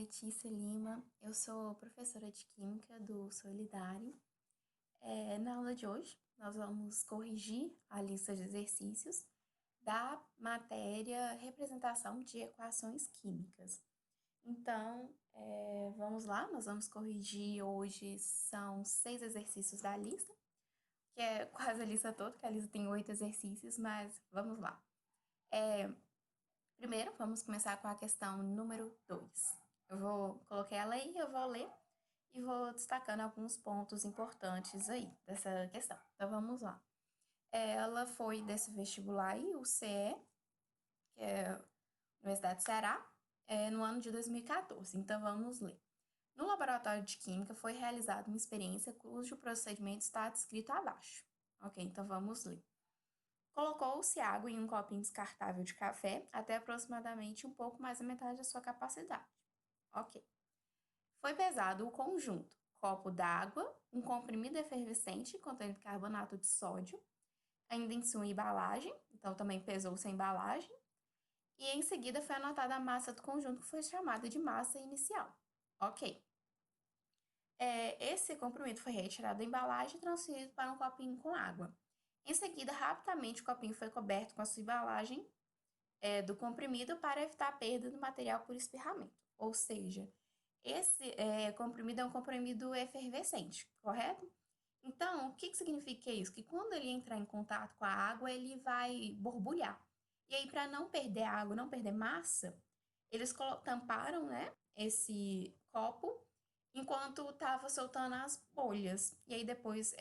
Letícia Lima, eu sou professora de Química do Solidário. Na aula de hoje, nós vamos corrigir a lista de exercícios da matéria Representação de Equações Químicas. Então, vamos lá, nós vamos corrigir hoje, são 6 exercícios da lista, que é quase a lista toda, que a lista tem 8 exercícios, mas vamos lá. Primeiro, vamos começar com a questão número 2. Coloquei ela aí, eu vou ler e vou destacando alguns pontos importantes aí dessa questão. Então, vamos lá. Ela foi desse vestibular aí, o CE, que é a Universidade do Ceará, no ano de 2014. Então, vamos ler. No laboratório de Química foi realizada uma experiência cujo procedimento está descrito abaixo. Ok, então vamos ler. Colocou-se água em um copinho descartável de café até aproximadamente um pouco mais da metade da sua capacidade. Ok. Foi pesado o conjunto: copo d'água, um comprimido efervescente contendo carbonato de sódio, ainda em sua embalagem, então também pesou-se a embalagem, e em seguida foi anotada a massa do conjunto, que foi chamada de massa inicial. Ok. Esse comprimido foi retirado da embalagem e transferido para um copinho com água. Em seguida, rapidamente o copinho foi coberto com a sua embalagem do comprimido para evitar a perda do material por espirramento. Ou seja, esse comprimido é um comprimido efervescente, correto? Então, o que significa isso? Que quando ele entrar em contato com a água, ele vai borbulhar. E aí, para não perder água, não perder massa, eles tamparam, né, esse copo enquanto estava soltando as bolhas. E aí, depois,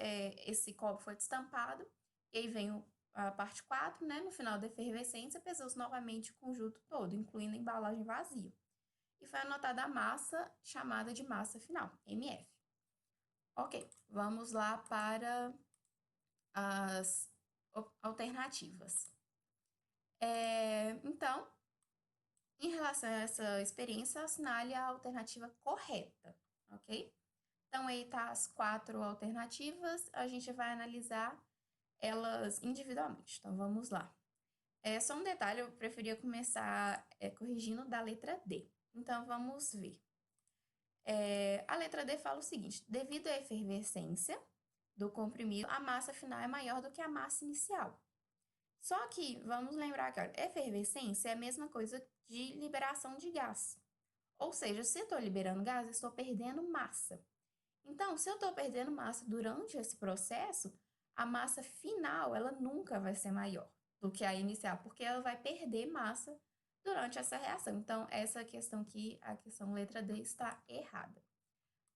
esse copo foi destampado, e aí vem a parte 4, né, no final da efervescência, pesou-se novamente o conjunto todo, incluindo a embalagem vazia. E foi anotada a massa, chamada de massa final, MF. Ok, vamos lá para as alternativas. Então, em relação a essa experiência, assinale a alternativa correta, ok? Então, aí tá as 4 alternativas, a gente vai analisar elas individualmente. Então, vamos lá. Só um detalhe, eu preferia começar corrigindo da letra D. Então, vamos ver. A letra D fala o seguinte: devido à efervescência do comprimido, a massa final é maior do que a massa inicial. Só que, vamos lembrar que a efervescência é a mesma coisa de liberação de gás. Ou seja, se eu estou liberando gás, eu estou perdendo massa. Então, se eu estou perdendo massa durante esse processo, a massa final, ela nunca vai ser maior do que a inicial, porque ela vai perder massa durante essa reação. Então, essa questão aqui, a questão letra D, está errada.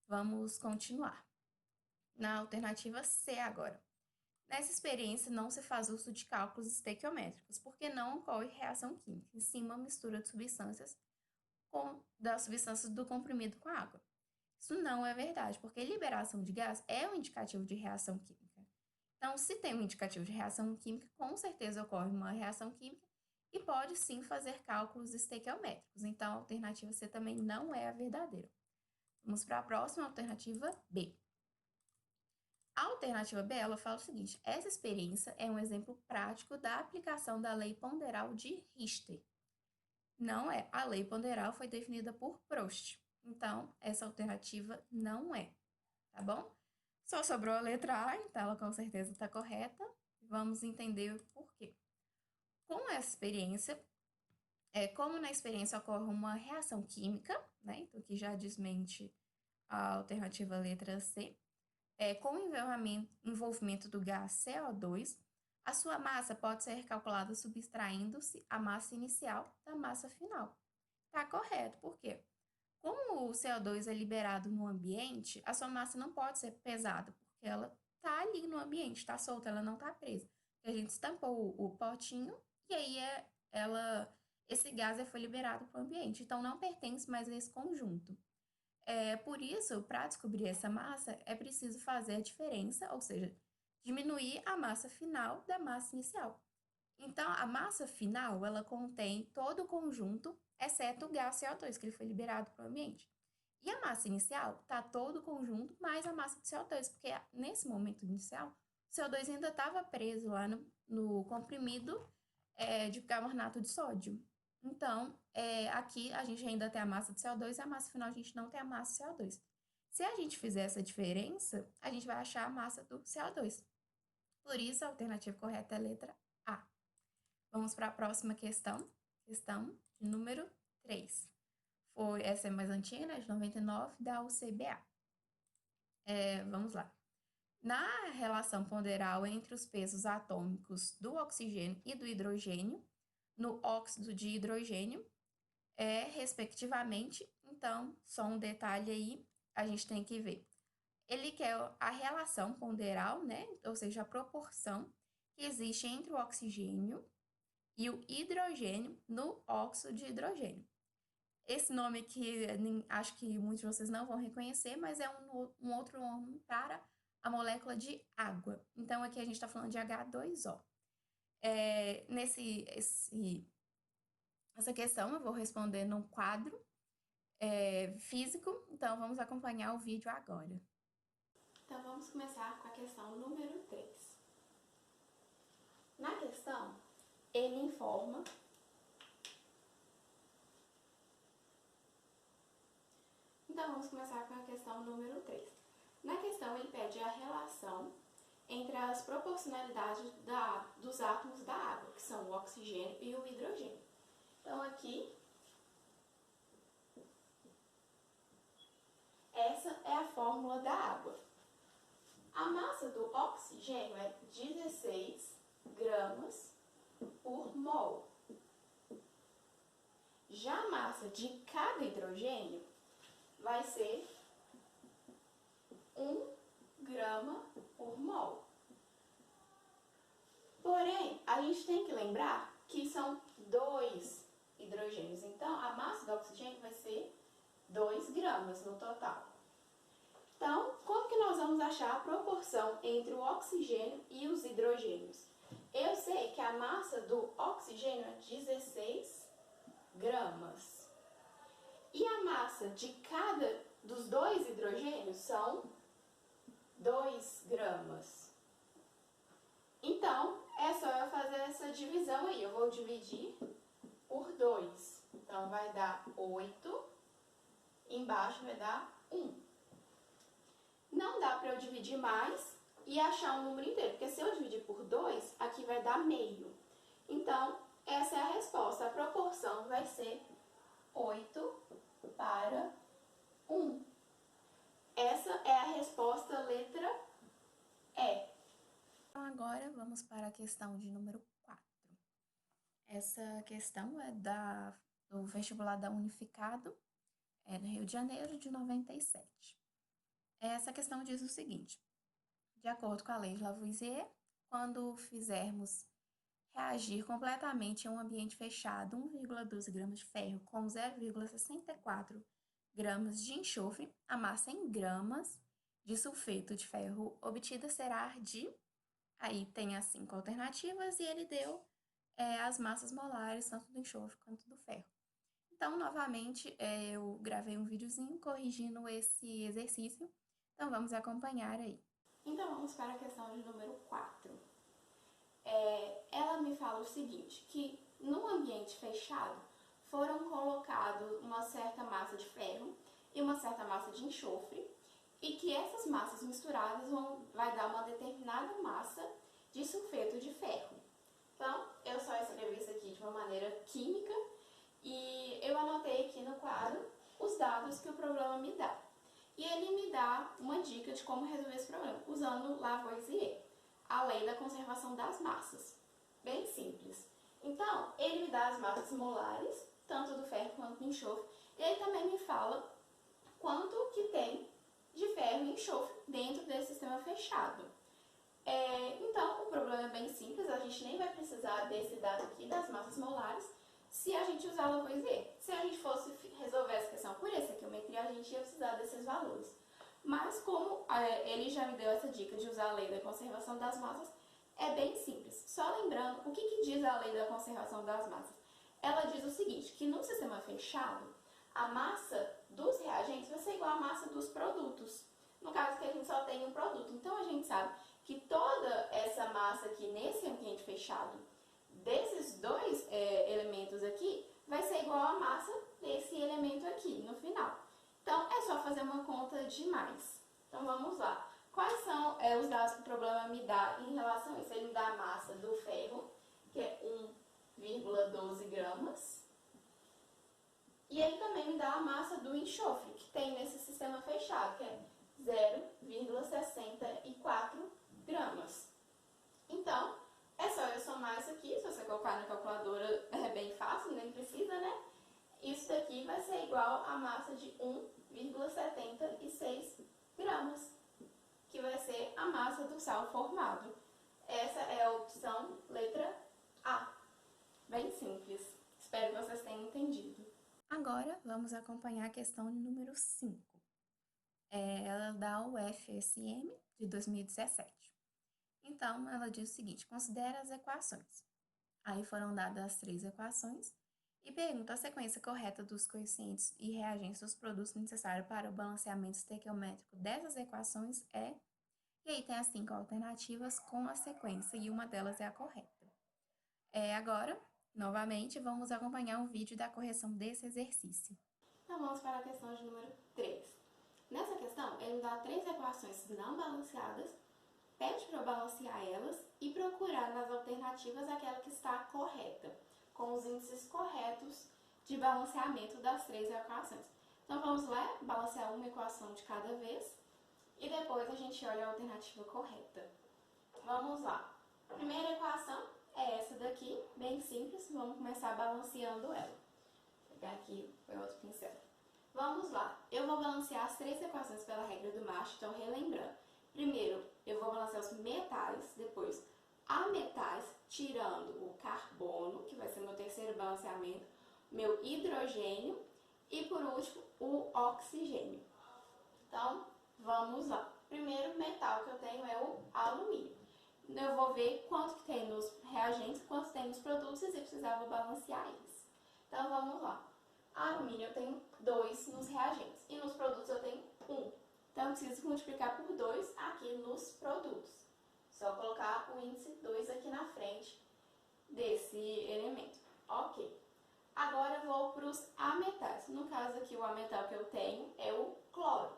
Vamos continuar. Na alternativa C agora. Nessa experiência, não se faz uso de cálculos estequiométricos, porque não ocorre reação química, em sim uma mistura de substâncias das substâncias do comprimido com a água. Isso não é verdade, porque liberação de gás é um indicativo de reação química. Então, se tem um indicativo de reação química, com certeza ocorre uma reação química e pode sim fazer cálculos estequiométricos. Então, a alternativa C também não é a verdadeira. Vamos para a próxima, alternativa B. A alternativa B, ela fala o seguinte: essa experiência é um exemplo prático da aplicação da lei ponderal de Richter. Não é. A lei ponderal foi definida por Prost. Então, essa alternativa não é, tá bom? Só sobrou a letra A, então ela com certeza está correta. Vamos entender o porquê. Com essa experiência, como na experiência ocorre uma reação química, né? Então, aqui já desmente a alternativa letra C. Com o envolvimento do gás CO2, a sua massa pode ser calculada subtraindo-se a massa inicial da massa final. Tá correto, por quê? Como o CO2 é liberado no ambiente, a sua massa não pode ser pesada, porque ela tá ali no ambiente, está solta, ela não tá presa. A gente estampou o potinho e aí esse gás foi liberado para o ambiente, então não pertence mais a esse conjunto. Por isso, para descobrir essa massa, é preciso fazer a diferença, ou seja, diminuir a massa final da massa inicial. Então, a massa final, ela contém todo o conjunto, exceto o gás CO2, que ele foi liberado para o ambiente. E a massa inicial está todo o conjunto mais a massa de CO2, porque nesse momento inicial, o CO2 ainda estava preso lá no comprimido de carbonato de sódio. Então, aqui a gente ainda tem a massa do CO2 e a massa final a gente não tem a massa do CO2. Se a gente fizer essa diferença, a gente vai achar a massa do CO2. Por isso, a alternativa correta é a letra A. Vamos para a próxima questão. Questão número 3. Essa é mais antiga, né? De 99, da UCBA. Vamos lá. Na relação ponderal entre os pesos atômicos do oxigênio e do hidrogênio, no óxido de hidrogênio, respectivamente, então, só um detalhe aí, a gente tem que ver. Ele quer a relação ponderal, né? Ou seja, a proporção que existe entre o oxigênio e o hidrogênio no óxido de hidrogênio. Esse nome aqui, acho que muitos de vocês não vão reconhecer, mas é um outro nome para a molécula de água. Então, aqui a gente está falando de H2O. Essa questão eu vou responder num quadro físico, então vamos acompanhar o vídeo agora. Então, vamos começar com a questão número 3. Na questão, ele informa Então, vamos começar com a questão número 3. Na questão, ele pede a relação entre as proporcionalidades dos átomos da água, que são o oxigênio e o hidrogênio. Então, aqui, essa é a fórmula da água. A massa do oxigênio é 16 gramas por mol. Já a massa de cada hidrogênio vai ser 1 grama por mol. Porém, a gente tem que lembrar que são 2 hidrogênios. Então, a massa do oxigênio vai ser 2 gramas no total. Então, como que nós vamos achar a proporção entre o oxigênio e os hidrogênios? Eu sei que a massa do oxigênio é 16 gramas. E a massa de cada dos 2 hidrogênios são 2 gramas. Então, é só eu fazer essa divisão aí. Eu vou dividir por 2. Então, vai dar 8. Embaixo vai dar 1. Não dá para eu dividir mais e achar um número inteiro, porque se eu dividir por 2, aqui vai dar meio. Então, essa é a resposta. A proporção vai ser 8 para 1. Essa é a resposta letra E. Então, agora vamos para a questão de número 4. Essa questão é do vestibular da Unificado, no Rio de Janeiro, de 97. Essa questão diz o seguinte: de acordo com a lei de Lavoisier, quando fizermos reagir completamente em um ambiente fechado 1,12 gramas de ferro com 0,64 gramas de enxofre, a massa em gramas de sulfeto de ferro obtida será de... Aí tem as 5 alternativas e ele deu as massas molares, tanto do enxofre quanto do ferro. Então, novamente, eu gravei um videozinho corrigindo esse exercício. Então, vamos acompanhar aí. Então, vamos para a questão de número 4. Ela me fala o seguinte, que num ambiente fechado foram colocados uma certa massa de ferro e uma certa massa de enxofre e que essas massas misturadas vai dar uma determinada massa de sulfeto de ferro. Então, eu só escrevi isso aqui de uma maneira química e eu anotei aqui no quadro os dados que o problema me dá. E ele me dá uma dica de como resolver esse problema, usando Lavoisier, a lei da conservação das massas. Bem simples. Então, ele me dá as massas molares, tanto do ferro quanto do enxofre, e ele também me fala quanto que tem de ferro e enxofre dentro desse sistema fechado. Então, o problema é bem simples, a gente nem vai precisar desse dado aqui, das massas molares, se a gente usar Lavoisier. Se a gente fosse resolver essa questão por estequiometria, a gente ia precisar desses valores. Mas como ele já me deu essa dica de usar a lei da conservação das massas, é bem simples. Só lembrando, o que diz a lei da conservação das massas? Ela diz o seguinte, que no sistema fechado, a massa dos reagentes vai ser igual à massa dos produtos. No caso que a gente só tem um produto. Então, a gente sabe que toda essa massa aqui nesse ambiente fechado, desses 2 elementos aqui, vai ser igual a massa desse elemento aqui no final. Então, é só fazer uma conta de mais. Então, vamos lá. Quais são os dados que o problema me dá em relação a isso? Ele me dá a massa do ferro, que é 1,12 gramas. E ele também me dá a massa do enxofre, que tem nesse sistema fechado, que é 0,64 gramas. Então, é só eu somar isso aqui. Se você colocar na calculadora é bem fácil, nem precisa, né? Isso daqui vai ser igual a massa de 1,76 gramas, que vai ser a massa do sal formado. Essa é a opção letra A. Bem simples. Espero que vocês tenham entendido. Agora, vamos acompanhar a questão número 5. Ela dá o FSM de 2017. Então, ela diz o seguinte: considera as equações. Aí foram dadas as 3 equações e pergunta a sequência correta dos coeficientes e reagentes dos produtos necessários para o balanceamento estequiométrico dessas equações é... E aí tem as 5 alternativas com a sequência e uma delas é a correta. Agora, novamente, vamos acompanhar um vídeo da correção desse exercício. Então, vamos para a questão de número 3. Nessa questão, ele dá 3 equações não balanceadas, pede para eu balancear elas e procurar nas alternativas aquela que está correta, com os índices corretos de balanceamento das 3 equações. Então, vamos lá, balancear uma equação de cada vez e depois a gente olha a alternativa correta. Vamos lá. A primeira equação é essa daqui, bem simples. Vamos começar balanceando ela. Vou pegar aqui o outro pincel. Vamos lá. Eu vou balancear as 3 equações pela regra do March, então relembrando. Primeiro, eu vou balancear os metais, depois ametais, tirando o carbono, que vai ser meu terceiro balanceamento, meu hidrogênio e, por último, o oxigênio. Então, vamos lá. Primeiro metal que eu tenho é o alumínio. Eu vou ver quanto que tem nos reagentes, quanto tem nos produtos e se precisar vou balancear eles. Então, vamos lá. Alumínio eu tenho 2 nos reagentes e nos produtos eu tenho 1. Então, eu preciso multiplicar por 2 aqui nos produtos. Só colocar o índice 2 aqui na frente desse elemento. Ok. Agora, eu vou para os ametais. No caso aqui, o ametal que eu tenho é o cloro.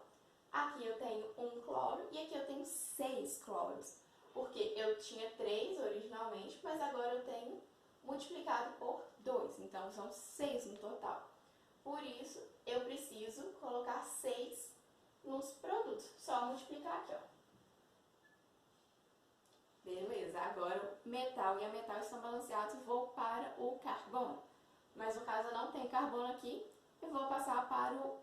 Aqui eu tenho 1 cloro e aqui eu tenho 6 cloros. Porque eu tinha 3 originalmente, mas agora eu tenho multiplicado por 2. Então, são 6 no total. Por isso, eu preciso colocar 6 nos produtos. Só multiplicar aqui, ó. Beleza, agora o metal e a metal estão balanceados, vou para o carbono. Mas no caso eu não tenho carbono aqui, eu vou passar para o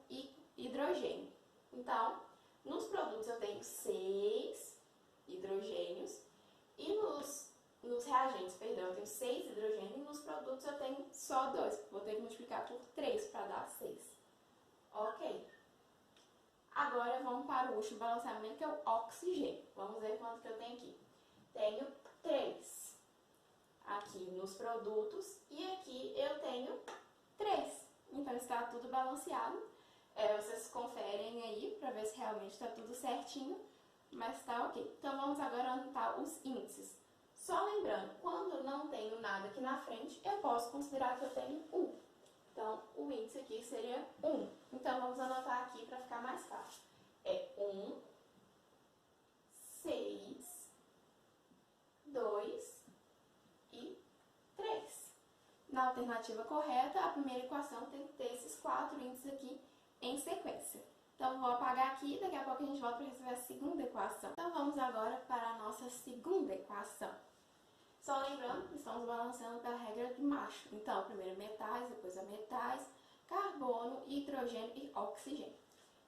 hidrogênio. Então, nos produtos eu tenho 6 hidrogênios e nos reagentes, perdão, eu tenho 6 hidrogênios e nos produtos eu tenho só 2. Vou ter que multiplicar por 3 para dar 6. Ok. Agora vamos para o último balanceamento, que é o oxigênio. Vamos ver quanto que eu tenho aqui. Tenho 3 aqui nos produtos e aqui eu tenho 3. Então está tudo balanceado. Vocês conferem aí para ver se realmente está tudo certinho, mas está ok. Então vamos agora anotar os índices. Só lembrando, quando não tenho nada aqui na frente, eu posso considerar que eu tenho 1. Então, o índice aqui seria 1. Então, vamos anotar aqui para ficar mais fácil. É 1, 6, 2 e 3. Na alternativa correta, a primeira equação tem que ter esses 4 índices aqui em sequência. Então, vou apagar aqui e daqui a pouco a gente volta para resolver a segunda equação. Então, vamos agora para a nossa segunda equação. Só lembrando que estamos balanceando pela regra de March. Então, primeiro metais, depois ametais, carbono, hidrogênio e oxigênio.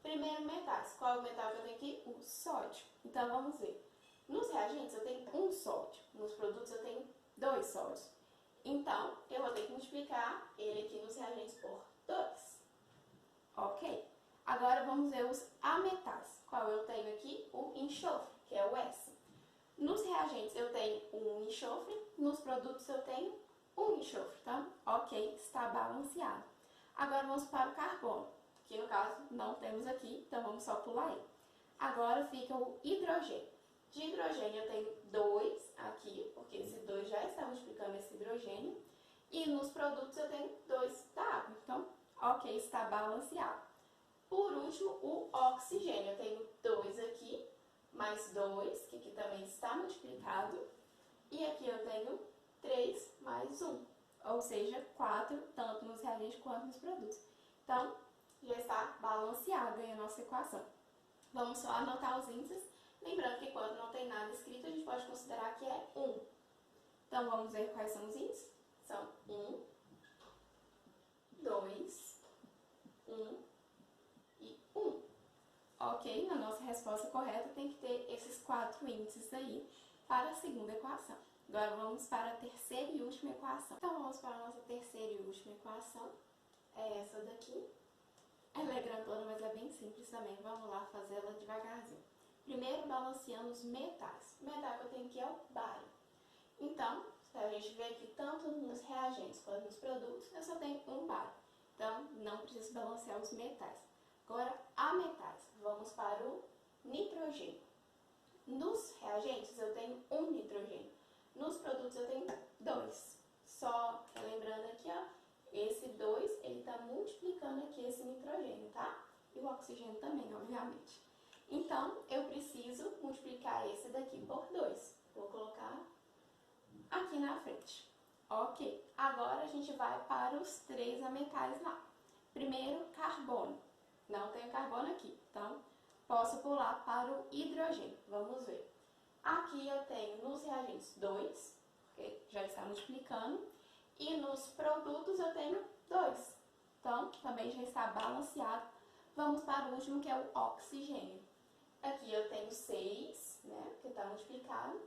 Primeiro metais. Qual é o metal que eu tenho aqui? O sódio. Então, vamos ver. Nos reagentes eu tenho 1 sódio. Nos produtos eu tenho 2 sódios. Então, eu vou ter que multiplicar ele aqui nos reagentes por 2. Ok? Agora, vamos ver os ametais. Qual eu tenho aqui? O enxofre, que é o S. Nos reagentes eu tenho 1 enxofre, nos produtos eu tenho 1 enxofre, tá? Ok, está balanceado. Agora vamos para o carbono, que no caso não temos aqui, então vamos só pular ele. Agora fica o hidrogênio. De hidrogênio eu tenho 2 aqui, porque esse 2 já está multiplicando esse hidrogênio. E nos produtos eu tenho 2 da água. Então, ok, está balanceado. Por último, o oxigênio. Eu tenho 2 aqui, mais 2, que aqui também está multiplicado. E aqui eu tenho 3 mais 1, ou seja, 4, tanto nos reagentes quanto nos produtos. Então, já está balanceada aí a nossa equação. Vamos só anotar os índices, lembrando que quando não tem nada escrito, a gente pode considerar que é 1. Então, vamos ver quais são os índices. São 1, 2, 1 e 1. Ok? Na nossa resposta correta tem que ter esses 4 índices aí para a segunda equação. Agora vamos para a terceira e última equação. Então vamos para a nossa terceira e última equação. É essa daqui. Ela é grandona, mas é bem simples também. Vamos lá fazê-la devagarzinho. Primeiro, balanceando os metais. O metal que eu tenho aqui é o bário. Então, se a gente vê aqui tanto nos reagentes quanto nos produtos, eu só tenho um bário. Então, não preciso balancear os metais. Agora, a metais. Vamos para o nitrogênio. Nos reagentes, eu tenho um nitrogênio. Nos produtos, eu tenho 2. Só lembrando aqui, ó, esse 2, ele está multiplicando aqui esse nitrogênio, tá? E o oxigênio também, obviamente. Então, eu preciso multiplicar esse daqui por 2. Vou colocar aqui na frente. Ok, agora a gente vai para os 3 ametais lá. Primeiro, carbono. Não tenho carbono aqui, então posso pular para o hidrogênio. Vamos ver. Aqui eu tenho nos reagentes 2, porque já está multiplicando, e nos produtos eu tenho 2. Então, também já está balanceado. Vamos para o último, que é o oxigênio. Aqui eu tenho 6, né, porque está multiplicado.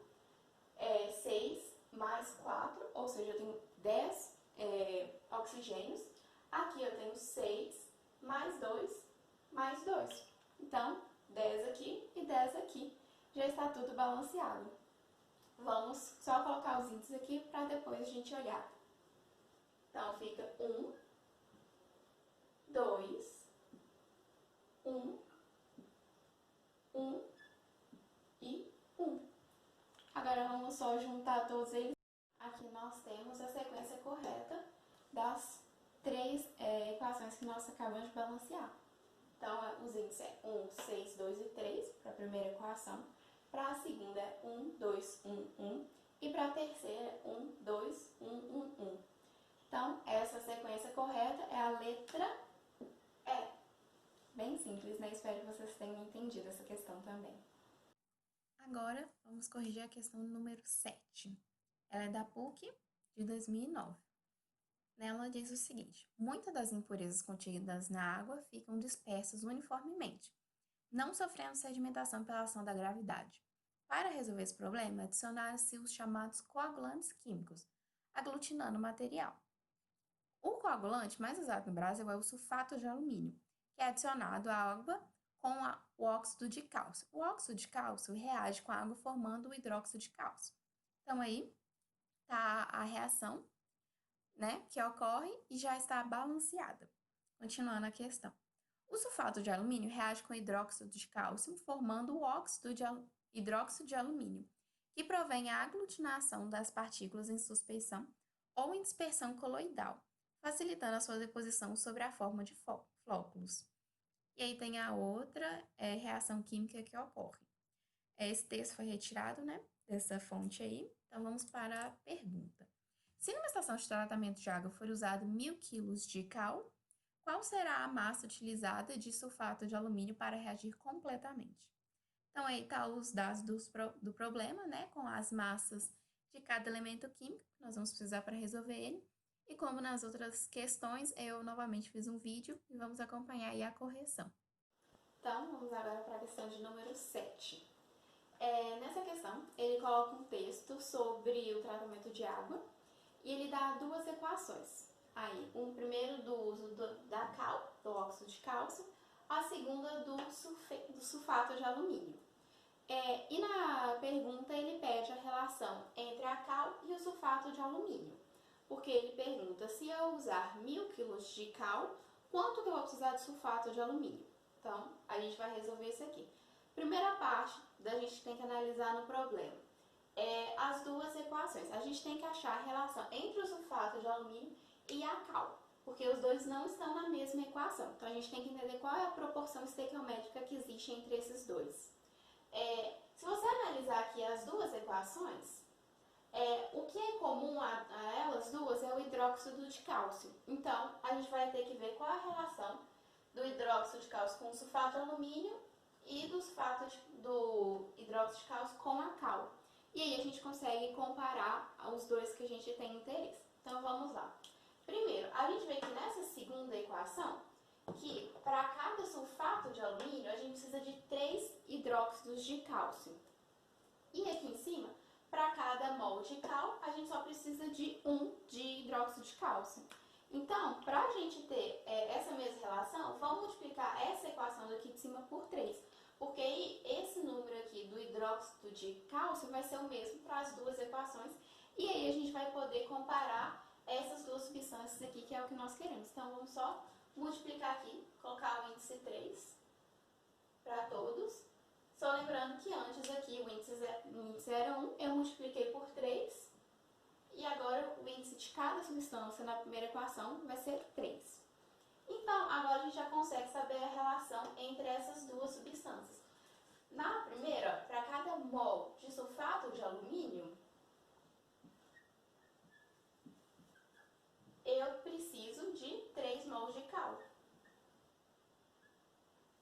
6 mais 4, ou seja, eu tenho 10 oxigênios. Aqui eu tenho 6 mais 2 mais 2. Então, 10 aqui e 10 aqui. Já está tudo balanceado. Vamos só colocar os índices aqui para depois a gente olhar. Então, fica 1, 2, 1, 1 e 1. Agora, vamos só juntar todos eles. Aqui nós temos a sequência correta das 3 equações que nós acabamos de balancear. Então, os índices é 1, 6, 2 e 3 para a primeira equação. Para a segunda é 1, 2, 1, 1. E para a terceira é 1, 2, 1, 1, 1. Então, essa sequência correta é a letra E. Bem simples, né? Espero que vocês tenham entendido essa questão também. Agora, vamos corrigir a questão número 7. Ela é da PUC de 2009. Nela diz o seguinte: muitas das impurezas contidas na água ficam dispersas uniformemente, não sofrendo sedimentação pela ação da gravidade. Para resolver esse problema, adicionaram-se os chamados coagulantes químicos, aglutinando o material. O coagulante mais usado no Brasil é o sulfato de alumínio, que é adicionado à água com o óxido de cálcio. O óxido de cálcio reage com a água formando o hidróxido de cálcio. Então, aí está a reação, né, que ocorre e já está balanceada. Continuando a questão. O sulfato de alumínio reage com o hidróxido de cálcio, formando o óxido de hidróxido de alumínio, que provém a aglutinação das partículas em suspensão ou em dispersão coloidal, facilitando a sua deposição sobre a forma de flóculos. E aí tem a outra reação química que ocorre. Esse texto foi retirado, né, dessa fonte aí. Então, vamos para a pergunta. Se numa estação de tratamento de água for usado 1.000 kg de cal, qual será a massa utilizada de sulfato de alumínio para reagir completamente? Então, aí está os dados do problema, né, com as massas de cada elemento químico que nós vamos precisar para resolver ele. E como nas outras questões, eu novamente fiz um vídeo e vamos acompanhar aí a correção. Então, vamos agora para a questão de número 7. Nessa questão, ele coloca um texto sobre o tratamento de água e ele dá 2 equações. Aí, primeiro do uso da cal, do óxido de cálcio, a segunda do sulfato de alumínio. E na pergunta ele pede a relação entre a cal e o sulfato de alumínio, porque ele pergunta se eu usar 1.000 kg de cal, quanto que eu vou precisar de sulfato de alumínio? Então, a gente vai resolver isso aqui. Primeira parte, a gente tem que analisar no problema. as duas equações. A gente tem que achar a relação entre o sulfato de alumínio e a cal, porque os dois não estão na mesma equação. Então, a gente tem que entender qual é a proporção estequiométrica que existe entre esses dois. Se você analisar aqui as duas equações, o que é comum a elas duas é o hidróxido de cálcio. Então, a gente vai ter que ver qual a relação do hidróxido de cálcio com o sulfato de alumínio e do hidróxido de cálcio com a cal. E aí a gente consegue comparar os dois que a gente tem interesse. Então, vamos lá. Primeiro, a gente vê que nessa segunda equação, que para cada sulfato de alumínio, a gente precisa de 3 hidróxidos de cálcio. E aqui em cima, para cada mol de cal, a gente só precisa de 1 de hidróxido de cálcio. Então, para a gente ter essa mesma relação, vamos multiplicar essa equação daqui de cima por 3. Porque aí, esse número aqui do hidróxido de cálcio vai ser o mesmo para as duas equações. E aí a gente vai poder comparar essas duas substâncias aqui, que é o que nós queremos. Então, vamos só multiplicar aqui, colocar o índice 3 para todos. Só lembrando que antes aqui o índice era 1, eu multipliquei por 3. E agora o índice de cada substância na primeira equação vai ser 3. Então, agora a gente já consegue saber a relação entre essas duas substâncias. Na primeira, para cada mol de sulfato de alumínio, eu preciso de 3 mols de cal.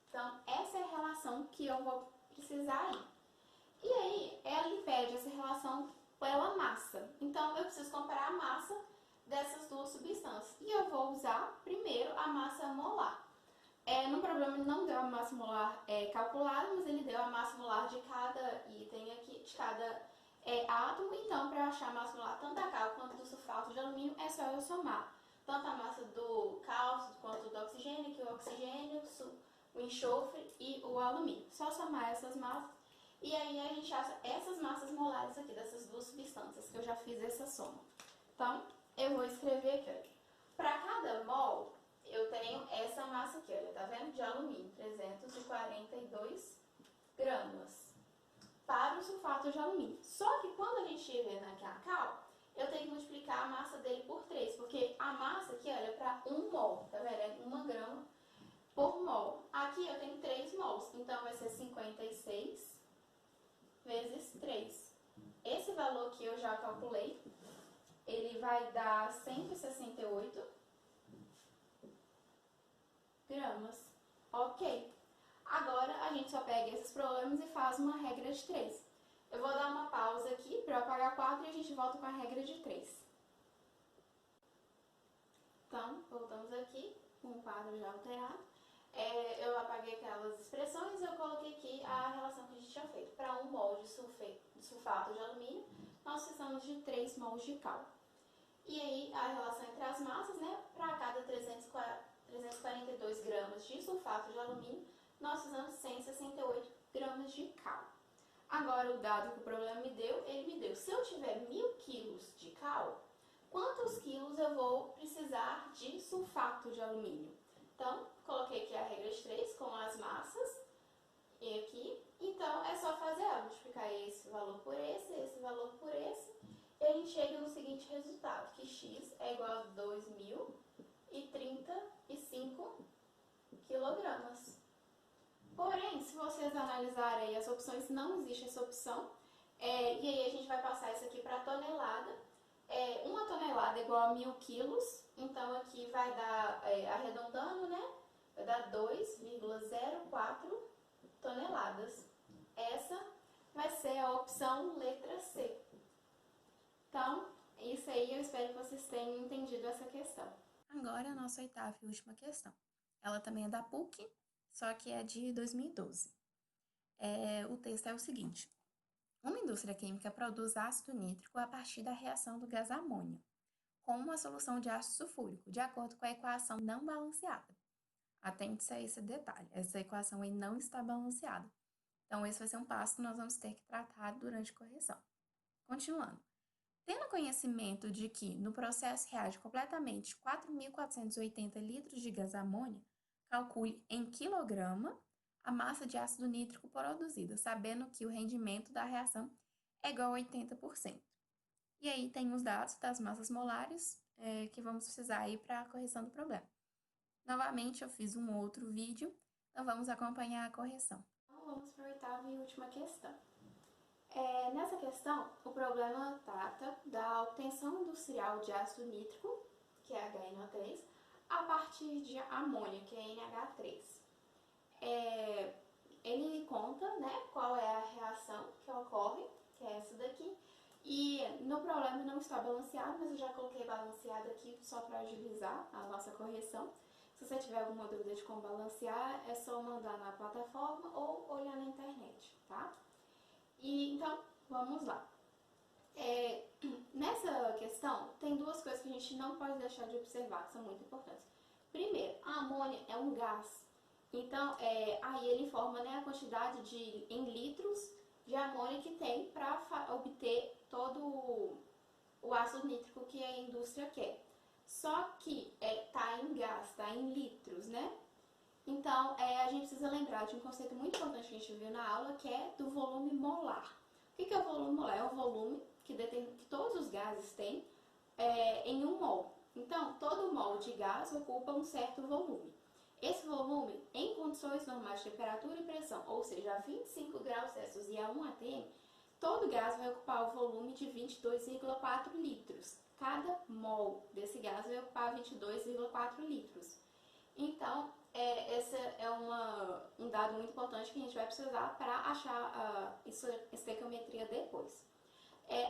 Então, essa é a relação que eu vou precisar aí. E aí, ela pede essa relação pela massa. Então, eu preciso comparar a massa dessas duas substâncias. E eu vou usar, primeiro, a massa molar. No problema, ele não deu a massa molar calculada, mas ele deu a massa molar de cada item aqui, de cada átomo. Então, para achar a massa molar tanto da cal quanto do sulfato de alumínio, é só eu somar tanto a massa do cálcio quanto do oxigênio, que o oxigênio, o enxofre e o alumínio. Só somar essas massas. E aí a gente acha essas massas molares aqui, dessas duas substâncias, que eu já fiz essa soma. Então, eu vou escrever aqui, olha. Para cada mol, eu tenho essa massa aqui, olha, tá vendo? De alumínio, 342 gramas. Para o sulfato de alumínio. Só que quando a gente vê na cal, eu tenho que multiplicar a massa dele por 3, porque a massa aqui, olha, é para 1 mol, tá vendo? É 1 grama por mol. Aqui eu tenho 3 mols, então vai ser 56 vezes 3. Esse valor que eu já calculei, ele vai dar 168 gramas. Ok. Agora a gente só pega esses problemas e faz uma regra de 3. Eu vou dar uma pausa aqui para eu apagar 4 e a gente volta com a regra de 3. Então, voltamos aqui com o quadro já alterado. Eu apaguei aquelas expressões e eu coloquei aqui a relação que a gente tinha feito. Para 1 mol de sulfato de alumínio, nós precisamos de 3 mols de cal. E aí, a relação entre as massas, né? Para cada 342 gramas de sulfato de alumínio, nós precisamos de 168 gramas de cal. Agora, o dado que o problema me deu, ele me deu. Se eu tiver 1000 quilos de cal, quantos quilos eu vou precisar de sulfato de alumínio? Então, coloquei aqui a regra de 3 com as massas, e aqui. Então, é só fazer, multiplicar esse valor por esse valor por esse, e a gente chega no seguinte resultado, que x é igual a 2.035 quilogramas. Porém, se vocês analisarem as opções, não existe essa opção. E aí a gente vai passar isso aqui para tonelada. 1 tonelada é igual a 1000 quilos. Então, aqui vai dar, arredondando, né? Vai dar 2,04 toneladas. Essa vai ser a opção letra C. Então, isso aí, eu espero que vocês tenham entendido essa questão. Agora, a nossa oitava e última questão. Ela também é da PUC, só que é de 2012. O texto é o seguinte. Uma indústria química produz ácido nítrico a partir da reação do gás amônio com uma solução de ácido sulfúrico, de acordo com a equação não balanceada. Atente-se a esse detalhe. Essa equação aí não está balanceada. Então, esse vai ser um passo que nós vamos ter que tratar durante a correção. Continuando. Tendo conhecimento de que no processo reage completamente 4.480 litros de gás amônio, calcule em quilograma a massa de ácido nítrico produzida, sabendo que o rendimento da reação é igual a 80%. E aí tem os dados das massas molares que vamos precisar aí para a correção do problema. Novamente, eu fiz um outro vídeo, então vamos acompanhar a correção. Então, vamos para a oitava e última questão. Nessa questão, o problema trata da obtenção industrial de ácido nítrico, que é HNO3, a partir de amônia, que é NH3. Ele conta, né, qual é a reação que ocorre, que é essa daqui, e no problema não está balanceado, mas eu já coloquei balanceado aqui só para agilizar a nossa correção. Se você tiver alguma dúvida de como balancear, é só mandar na plataforma ou olhar na internet, tá? E então, vamos lá. Nessa questão, tem duas coisas que a gente não pode deixar de observar, que são muito importantes. Primeiro, a amônia é um gás, então aí ele informa, né, a quantidade em litros de amônia que tem para obter todo o ácido nítrico que a indústria quer. Só que tá em gás, tá em litros, né? Então, a gente precisa lembrar de um conceito muito importante que a gente viu na aula, que é do volume molar. O que é o volume molar? É o volume que todos os gases têm em 1 mol. Então, todo mol de gás ocupa um certo volume. Esse volume, em condições normais de temperatura e pressão, ou seja, a 25 graus Celsius e a 1 atm, todo gás vai ocupar o volume de 22,4 litros. Cada mol desse gás vai ocupar 22,4 litros. Então, esse é um dado muito importante que a gente vai precisar para achar a estequiometria depois.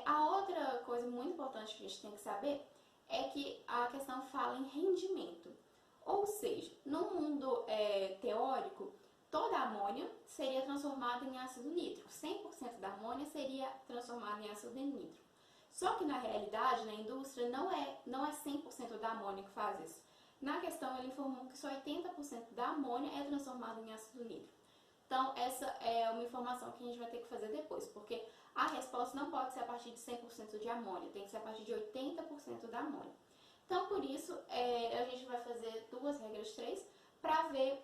A outra coisa muito importante que a gente tem que saber é que a questão fala em rendimento. Ou seja, no mundo teórico, toda a amônia seria transformada em ácido nítrico. 100% da amônia seria transformada em ácido nítrico. Só que na realidade, na indústria, não é 100% da amônia que faz isso. Na questão, ele informou que só 80% da amônia é transformada em ácido nítrico. Então, essa é uma informação que a gente vai ter que fazer depois, porque a resposta não pode ser a partir de 100% de amônia, tem que ser a partir de 80% da amônia. Então, por isso, a gente vai fazer duas regras 3 para ver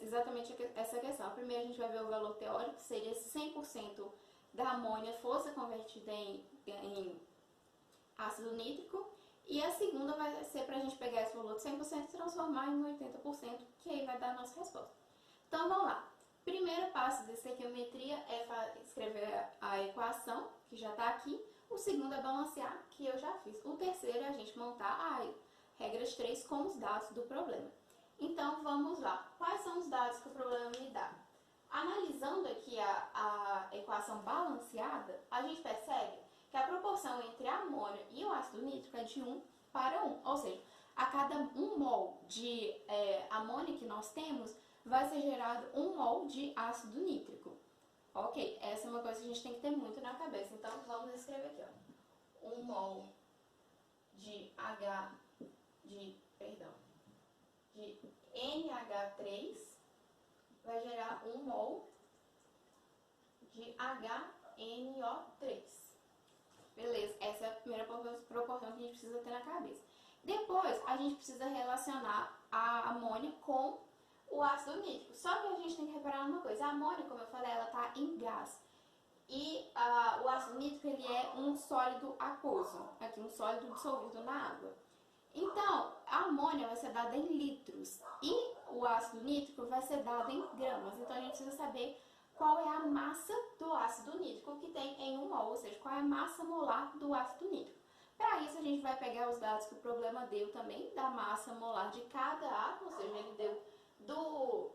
exatamente essa questão. Primeiro, a gente vai ver o valor teórico, que seria se 100% da amônia fosse convertida em ácido nítrico, e a segunda vai ser para a gente pegar esse valor de 100% e transformar em 80%, que aí vai dar a nossa resposta. Então, vamos lá. Primeiro passo da estequiometria é escrever a equação, que já está aqui. O segundo é balancear, que eu já fiz. O terceiro é a gente montar a regras 3 com os dados do problema. Então, vamos lá. Quais são os dados que o problema me dá? Analisando aqui a equação balanceada, a gente percebe que a proporção entre a amônia e o ácido nítrico é de 1 para 1. Ou seja, a cada 1 mol de amônia que nós temos, vai ser gerado 1 mol de ácido nítrico. Ok, essa é uma coisa que a gente tem que ter muito na cabeça. Então, vamos escrever aqui, ó. 1 mol de NH3 vai gerar 1 mol de HNO3. Beleza, essa é a primeira proporção que a gente precisa ter na cabeça. Depois, a gente precisa relacionar a amônia com o ácido nítrico. Só que a gente tem que reparar uma coisa. A amônia, como eu falei, ela está em gás. E o ácido nítrico, ele é um sólido aquoso. Aqui, um sólido dissolvido na água. Então, a amônia vai ser dada em litros. E o ácido nítrico vai ser dado em gramas. Então, a gente precisa saber qual é a massa do ácido nítrico que tem em 1 mol, ou seja, qual é a massa molar do ácido nítrico. Para isso, a gente vai pegar os dados que o problema deu também, da massa molar de cada átomo, ou seja, ele deu do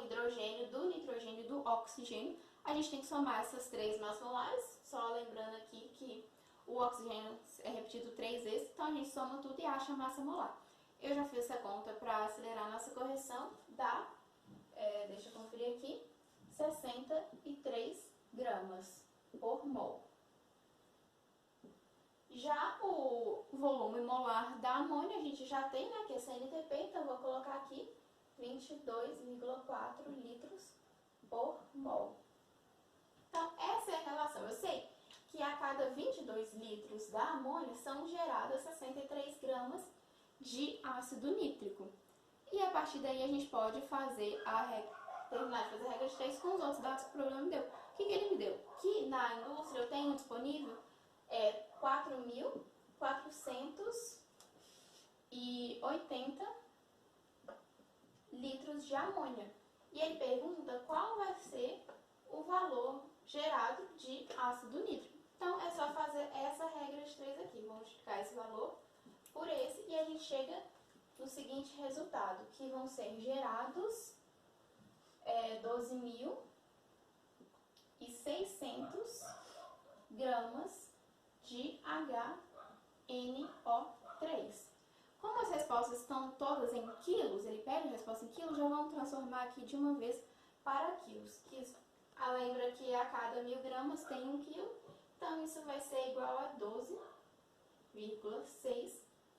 hidrogênio, do nitrogênio e do oxigênio. A gente tem que somar essas 3 massas molares, só lembrando aqui que o oxigênio é repetido 3 vezes, então a gente soma tudo e acha a massa molar. Eu já fiz essa conta para acelerar a nossa correção, dá, deixa eu conferir aqui, 63 gramas por mol. Já o volume molar da amônia, a gente já tem, né, que é CNTP, então eu vou colocar aqui 22,4 litros por mol. Então, essa é a relação. Eu sei que a cada 22 litros da amônia são geradas 63 gramas de ácido nítrico. E a partir daí a gente pode fazer terminar de fazer a regra de 3 com os outros dados que o problema deu. O que ele me deu? Que na indústria eu tenho disponível 4.480 litros de amônia. E ele pergunta qual vai ser o valor gerado de ácido nítrico. Então, é só fazer essa regra de 3 aqui, multiplicar esse valor por esse, e a gente chega no seguinte resultado, que vão ser gerados 12.600 gramas de HNO3. Como as respostas estão todas em quilos, ele pede a resposta em quilos, já vamos transformar aqui de uma vez para quilos. Lembra que a cada 1.000 gramas tem 1 quilo, então isso vai ser igual a 12,6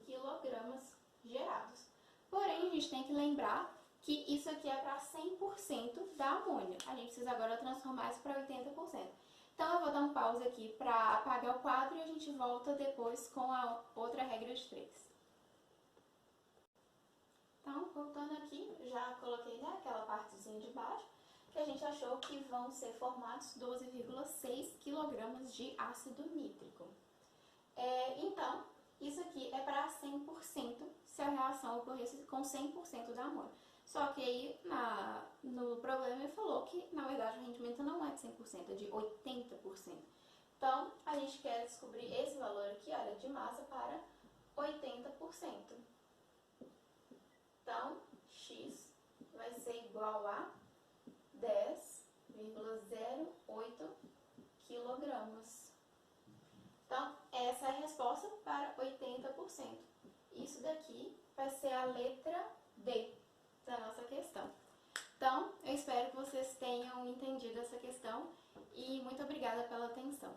quilogramas gerados. Porém, a gente tem que lembrar que isso aqui é para 100% da amônia. A gente precisa agora transformar isso para 80%. Então, eu vou dar um pause aqui para apagar o quadro e a gente volta depois com a outra regra de 3. Então, voltando aqui, já coloquei aquela partezinha de baixo, que a gente achou que vão ser formados 12,6 kg de ácido nítrico. Então, isso aqui é para 100% se a reação ocorresse com 100% da amônia. Só que aí, no problema, ele falou que, na verdade, o rendimento não é de 100%, é de 80%. Então, a gente quer descobrir esse valor aqui, olha, de massa para 80%. Então, X vai ser igual a 10,08 quilogramas. Então, essa é a resposta para 80%. Isso daqui vai ser a letra D da nossa questão. Então, eu espero que vocês tenham entendido essa questão e muito obrigada pela atenção.